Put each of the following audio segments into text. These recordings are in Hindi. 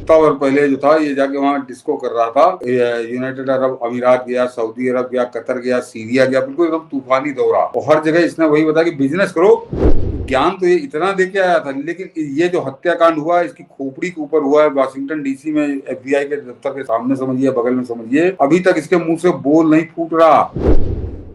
हफ्ता भर पहले जो था ये जाके वहाँ डिस्को कर रहा था। यूनाइटेड अरब अमीरात गया, सऊदी अरब गया, कतर गया, सीरिया गया, बिल्कुल एकदम तूफानी दौरा। और हर जगह इसने वही बताया कि बिजनेस करो। ज्ञान तो ये इतना दे के आया था, लेकिन ये जो हत्याकांड हुआ इसकी खोपड़ी के ऊपर हुआ है, वाशिंगटन डीसी में FBI के दफ्तर के सामने समझिए, बगल में समझिए, अभी तक इसके मुंह से बोल नहीं फूट रहा।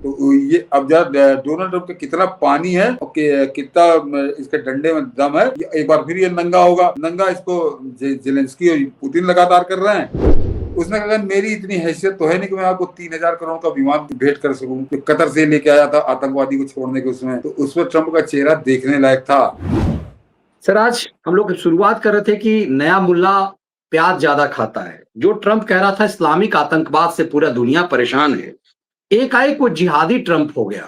तो ये अब डोनाल्ड ट्रंप के कितना पानी है और कितना इसके डंडे में दम है। एक बार फिर ये नंगा होगा। नंगा इसको जेलेंस्की और पुतिन लगातार कर रहे हैं। उसने कहा मेरी इतनी हैसियत तो है नहीं कि मैं आपको 3,000 करोड़ का विमान भेंट कर सकूं। तो कतर से लेके आया था आतंकवादी को छोड़ने के, उसमें तो उसमें ट्रंप का चेहरा देखने लायक था। सर, आज हम लोग शुरुआत कर रहे थे कि नया मुल्ला प्याज ज्यादा खाता है। जो ट्रंप कह रहा था इस्लामिक आतंकवाद से पूरा दुनिया परेशान है, एकाएक वो जिहादी ट्रंप हो गया।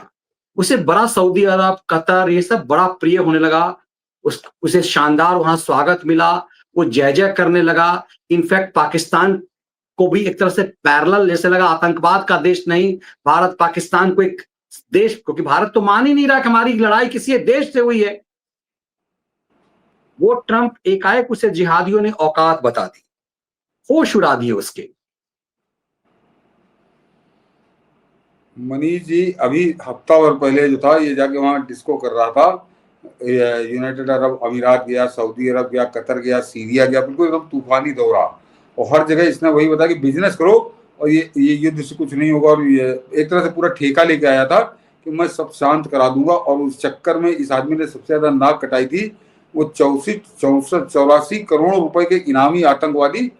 उसे बड़ा सऊदी अरब, कतर, ये सब बड़ा प्रिय होने लगा। उसे शानदार वहां स्वागत मिला। वो जय जय करने लगा। इनफैक्ट पाकिस्तान को भी एक तरह से पैरेलल जैसे लगा, आतंकवाद का देश नहीं, भारत पाकिस्तान को एक देश, क्योंकि भारत तो मान ही नहीं रहा कि हमारी लड़ाई किसी देश से हुई है। वो ट्रंप एकाएक उसे जिहादियों ने औकात बता दी, होश उड़ा दिए उसके। मनीष जी, अभी हफ्ता भर पहले जो था ये जाके वहाँ डिस्को कर रहा था। यूनाइटेड अरब अमीरात गया, सऊदी अरब गया, कतर गया, सीरिया गया, बिल्कुल एकदम तूफानी दौरा। और हर जगह इसने वही बताया कि बिजनेस करो और ये युद्ध से कुछ नहीं होगा। और ये एक तरह से पूरा ठेका लेके आया था कि मैं सब शांत करा दूंगा। और उस चक्कर में इस आदमी ने सबसे ज्यादा नाक कटाई थी। वो 84 करोड़ रुपए के इनामी आतंकवादी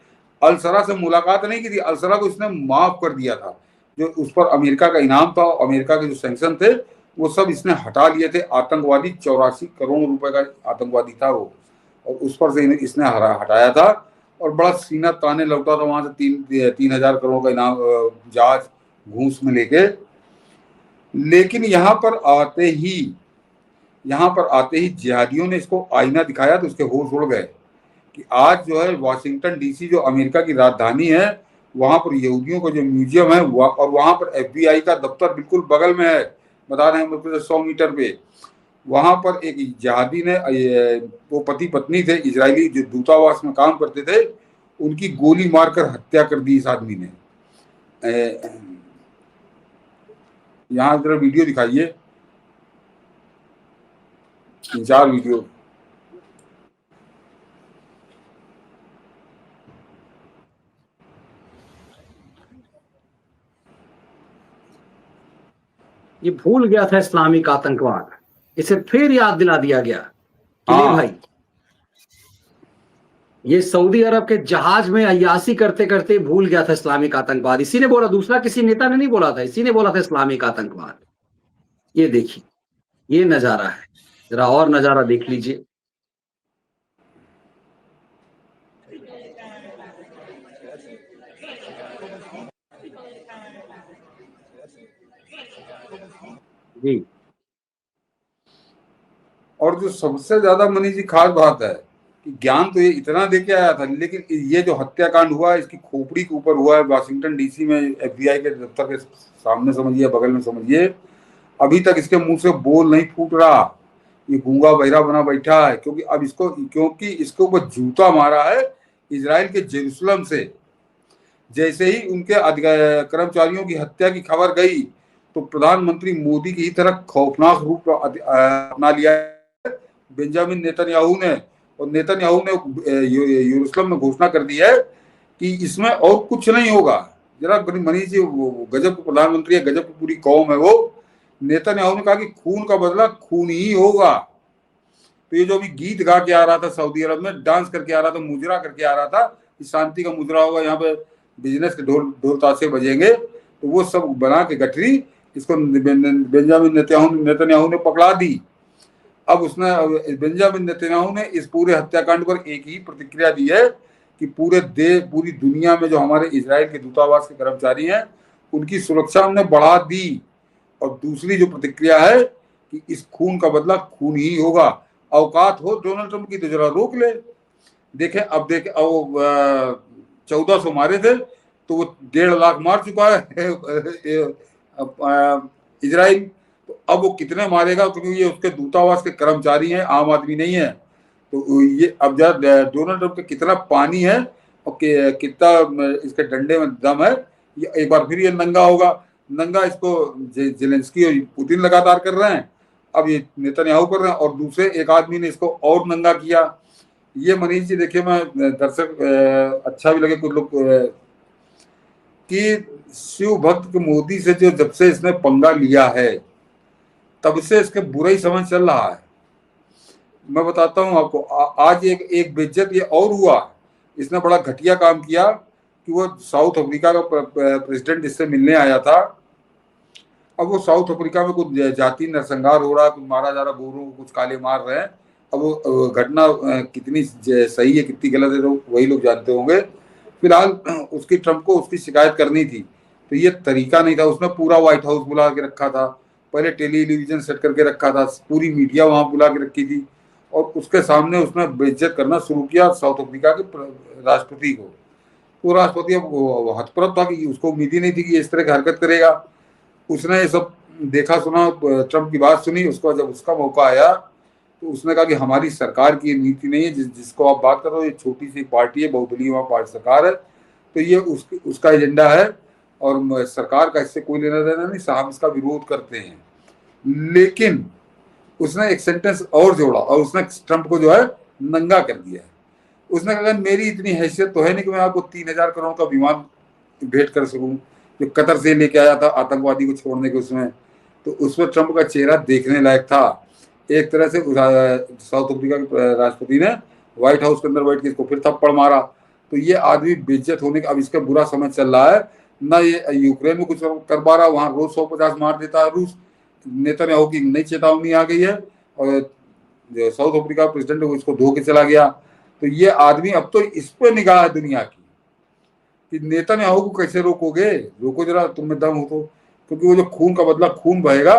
अलसरा से मुलाकात नहीं की थी। अलसरा को इसने माफ कर दिया था। जो उस पर अमेरिका का इनाम था, अमेरिका के जो सैंक्शन थे, वो सब इसने हटा लिए थे। आतंकवादी 84 करोड़ रुपए का आतंकवादी था वो, और उस पर से इसने हटाया था। और बड़ा सीना ताने लौटा था वहां से 3,000 करोड़ का इनाम जहाज घूस में लेके। लेकिन यहाँ पर आते ही जिहादियों ने इसको आईना दिखाया तो उसके होश उड़ गए कि आज जो है वाशिंगटन डीसी जो अमेरिका की राजधानी है, वहां पर यहूदियों का जो म्यूजियम है और वहां पर FBI का दफ्तर बिल्कुल बगल में है, बता रहे हैं 100 मीटर पे। वहां पर एक जिहादी ने, वो पति पत्नी थे इजरायली जो दूतावास में काम करते थे, उनकी गोली मारकर हत्या कर दी इस आदमी ने। यहाँ जरा वीडियो दिखाइए, 3-4 वीडियो। ये भूल गया था इस्लामिक आतंकवाद, इसे फिर याद दिला दिया गया कि नहीं भाई, ये सऊदी अरब के जहाज में अय्यासी करते करते भूल गया था इस्लामिक आतंकवाद। इसी ने बोला, दूसरा किसी नेता ने नहीं बोला था, इसी ने बोला था इस्लामिक आतंकवाद। ये देखिए, ये नजारा है, जरा और नजारा देख लीजिए। जी। और जो सबसे ज्यादा मनीष जी खास बात है कि ज्ञान तो ये इतना दे के आया था, लेकिन ये जो हत्याकांड हुआ इसकी खोपड़ी के ऊपर हुआ है, वाशिंगटन डीसी में FBI के दफ्तर के सामने समझिए, बगल में समझिए, अभी तक इसके मुंह से बोल नहीं फूट रहा। ये गूंगा बहिरा बना बैठा है क्योंकि इसके ऊपर जूता मारा है इजराइल के जेरूसलम से। जैसे ही उनके कर्मचारियों की हत्या की खबर गई तो प्रधानमंत्री मोदी की ही तरह खौफनाक रूप अपना लिया बेंजामिन नेतन्याहू ने। और नेतन्याहू ने यरूशलेम में घोषणा कर दी है कि इसमें और कुछ नहीं होगा। जरा मनीष जी, गजब के प्रधानमंत्री है, गजब की पूरी कौम है वो। नेतन्याहू ने कहा कि खून का बदला खून ही होगा। तो ये जो अभी गीत गा के आ रहा था सऊदी अरब में, डांस करके आ रहा था, मुजरा करके आ रहा था, शांति का मुजरा होगा, यहाँ पे बिजनेस के ढोल ताशे बजेंगे, तो वो सब बना के गठरी इसको बेंजामिन नेतन्याहू ने पकड़ा दी। अब उसने बेंजामिन नेतन्याहू ने इस पूरे हत्याकांड पर एक ही प्रतिक्रिया दी है कि पूरी दुनिया में जो हमारे इजराइल के दूतावास के कर्मचारी हैं उनकी सुरक्षा हमने बढ़ा दी। और दूसरी जो प्रतिक्रिया है कि इस खून का बदला खून ही होगा। औकात हो डोनाल्ड ट्रंप की तो जरा रोक ले। देखे अब 1400 मारे थे तो वो 1.5 लाख मार चुका है इजराइल। तो अब वो कितने मारेगा, क्योंकि ये उसके दूतावास के कर्मचारी हैं, आम आदमी नहीं है। तो ये अब जरा डोनाल्ड ट्रंप का कितना पानी है और कितना इसके डंडे में दम है, ये एक बार फिर ये नंगा होगा। नंगा इसको जेलेंस्की और पुतिन लगातार कर रहे हैं, अब ये नेतन्याहू कर रहे हैं, और दूसरे एक आदमी ने इसको और नंगा किया। ये मनीष जी देखिए, मैं दर्शक अच्छा भी लगे कुछ लोग कि शिव भक्त मोदी से जो जब से इसने पंगा लिया है तब से इसके बुरा ही समझ चल रहा है। मैं बताता हूं आपको, आज एक बेइज्जत ये और हुआ। इसने बड़ा घटिया काम किया कि वो साउथ अफ्रीका का प्रेसिडेंट इससे मिलने आया था। अब वो साउथ अफ्रीका में कुछ जाति नरसंहार हो रहा है, कुछ मारा जा रहा, गोरों को कुछ काले मार रहे हैं। अब वो घटना कितनी सही है कितनी गलत है तो वही लोग जानते होंगे। फिलहाल उसकी ट्रंप को उसकी शिकायत करनी थी, तो ये तरीका नहीं था। उसने पूरा व्हाइट हाउस बुला के रखा था, पहले टेलीविजन सेट करके रखा था, पूरी मीडिया वहां बुला के रखी थी, और उसके सामने उसने बेइज्जत करना शुरू किया साउथ अफ्रीका के राष्ट्रपति को। तो राष्ट्रपति अब हतप्रभ था कि उसको उम्मीद ही नहीं थी कि इस तरह की हरकत करेगा। उसने ये सब देखा सुना, ट्रंप की बात सुनी। उसको जब उसका मौका आया तो उसने कहा कि हमारी सरकार की ये नीति नहीं है जिसको आप बात कर रहे हो, ये छोटी सी पार्टी है, बहुदलीय वहाँ पार्टी सरकार है, तो ये उसका एजेंडा है और सरकार का इससे कोई लेना देना नहीं, हम इसका विरोध करते हैं। लेकिन उसने एक सेंटेंस और जोड़ा और उसने ट्रंप को जो है नंगा कर दिया। उसने कहा मेरी इतनी हैसियत तो है नहीं कि मैं आपको 3,000 करोड़ का विमान भेंट कर सकूं जो कतर से लेके आया था आतंकवादी को छोड़ने के उसमें। तो उसमें ट्रंप का चेहरा देखने लायक था। एक तरह से साउथ अफ्रीका के राष्ट्रपति ने व्हाइट हाउस के अंदर बैठ के इसको फिर थप्पड़ मारा। तो ये आदमी बेइज्जत होने का अब इसका बुरा समझ चल रहा है ना। ये यूक्रेन में कुछ कर पा रहा, वहां रोज 150 मार देता है रूस। नेतन्याहू की नई चेतावनी आ गई है और जो साउथ अफ्रीका प्रेसिडेंट है वो इसको धो के चला गया। तो ये आदमी अब तो इस पे निगाह है दुनिया की कि नेतन्याहू को कैसे रोकोगे, रोको जरा, तुम में दम हो तो। क्योंकि वो जो खून का बदला खून बहेगा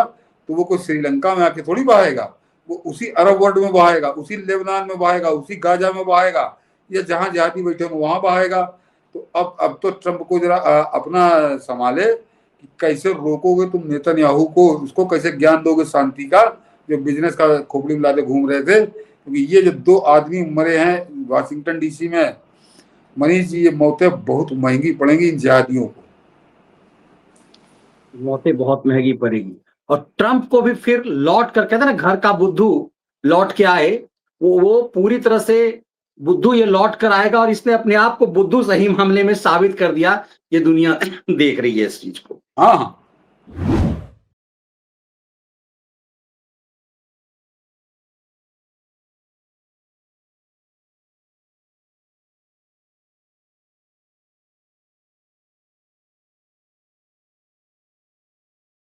तो वो कोई श्रीलंका में आके थोड़ी बहाएगा, वो उसी अरब वर्ल्ड में बहाएगा, उसी लेबनान में बहाएगा, उसी गाजा में बहाएगा, या जहां जिहादी बैठे होंगे वहां बहाएगा। तो अब तो ट्रंप को जरा अपना संभाले कि कैसे रोकोगे तुम नेतन्याहू को, उसको कैसे ज्ञान दोगे शांति का, जो बिजनेस का खोपड़ी में लाते घूम रहे थे। क्योंकि ये जो 2 आदमी मरे हैं वाशिंगटन डीसी में, मनीष जी, ये मौतें बहुत महंगी पड़ेंगी इन जिहादियों को। मौतें बहुत महंगी पड़ेगी। और ट्रंप को भी फिर लौट कर, कहते हैं ना घर का बुद्धू लौट के आए, वो पूरी तरह से बुद्धू ये लौट कर आएगा। और इसने अपने आप को बुद्धू सही मामले में साबित कर दिया। ये दुनिया देख रही है इस चीज को। हाँ हाँ,